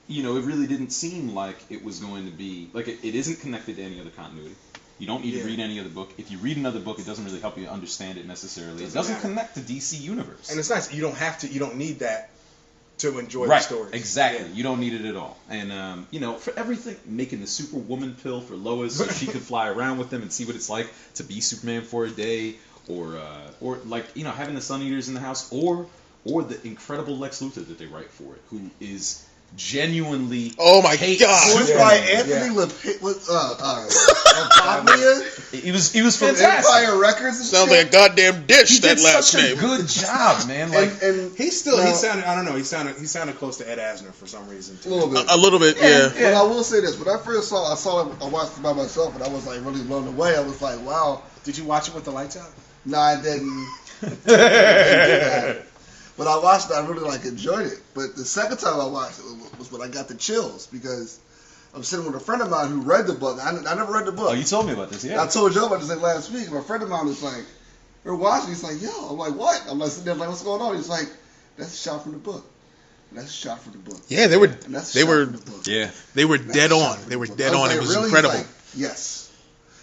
You know, it really didn't seem like it was going to be like it isn't connected to any other continuity. You don't need to read any other book. If you read another book, it doesn't really help you understand it necessarily. It doesn't connect to DC Universe. And it's nice. You don't have to. You don't need that to enjoy the story. Exactly. Yeah. You don't need it at all. And you know, for everything, making the Superwoman pill for Lois so she could fly around with them and see what it's like to be Superman for a day, or like, you know, having the Sun Eaters in the house, or the incredible Lex Luthor that they write for it, who is genuinely voiced by Anthony LaPaglia. He was fantastic. Empire Records. Sounds like a goddamn dish. He that did last such name. a good job, man. Like, and he sounded. I don't know. He sounded close to Ed Asner for some reason. A little bit. A little bit, yeah. But I will say this: when I first saw it, I watched it by myself, and I was like really blown away. I was like, wow. Did you watch it with the lights out? No, I didn't. But I watched it, I really enjoyed it. But the second time I watched it was when I got the chills, because I'm sitting with a friend of mine who read the book. I never read the book. Oh, you told me about this, yeah. I told you about this last week. My friend of mine was like, we're watching. He's like, yo. I'm like, what? I'm like sitting there like, what's going on? He's like, that's a shot from the book. That's a shot from the book. Yeah, they were dead on. They were dead on. It was really? incredible. Like, yes.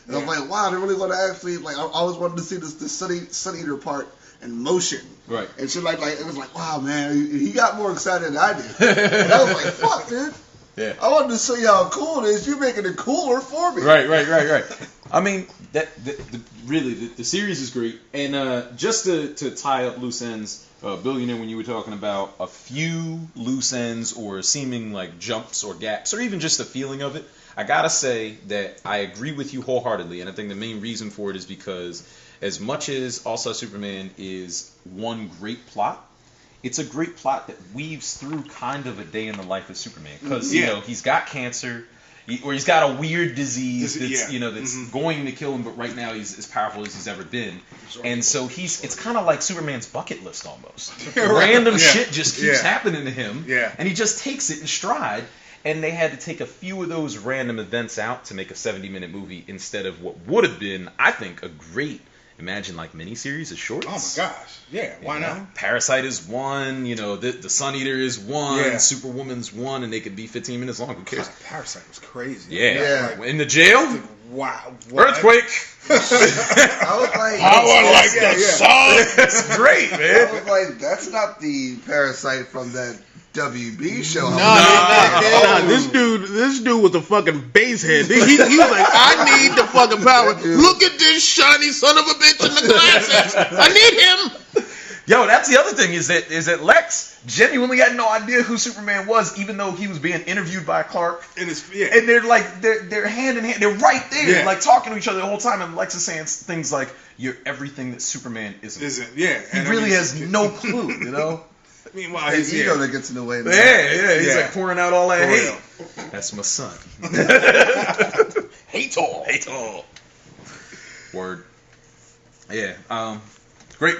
And I'm like, wow, they really want to actually, I always wanted to see the Sun Eater part in motion. Right. And shit like it was like, wow, man, he got more excited than I did. And I was like, fuck, dude. Yeah. I wanted to show you how cool it is. You're making it cooler for me. Right. I mean, really, the series is great. And just to tie up loose ends, Billionaire, when you were talking about a few loose ends or seeming like jumps or gaps, or even just the feeling of it, I gotta say that I agree with you wholeheartedly. And I think the main reason for it is because as much as All-Star Superman is one great plot, it's a great plot that weaves through kind of a day in the life of Superman. Because, you know, he's got cancer, or he's got a weird disease that's, you know, that's going to kill him, but right now he's as powerful as he's ever been. And so it's kind of like Superman's bucket list almost. Random shit just keeps happening to him, and he just takes it in stride. And they had to take a few of those random events out to make a 70-minute movie instead of what would have been, I think, a great, imagine, miniseries of shorts. Oh my gosh. Yeah, why not? Parasite is one, you know, the Sun Eater is one, Superwoman's one, and they could be 15 minutes long. Who cares? God, Parasite was crazy. Yeah. In the jail? Wow. Earthquake. I was like, the sun. It's great, man. I was like, that's not the Parasite from that WB show. Nah. This dude was a fucking basehead. He was like, I need the fucking power. Look at this shiny son of a bitch in the glasses. I need him. Yo, that's the other thing is that Lex genuinely had no idea who Superman was, even though he was being interviewed by Clark. And they're hand in hand. They're right there, talking to each other the whole time. And Lex is saying things like, "You're everything that Superman isn't." Yeah. He really has no clue, you know. Meanwhile, his ego that gets in the way. Yeah. He's like pouring out all that hate. That's my son. Hate all. Word. Yeah. Great.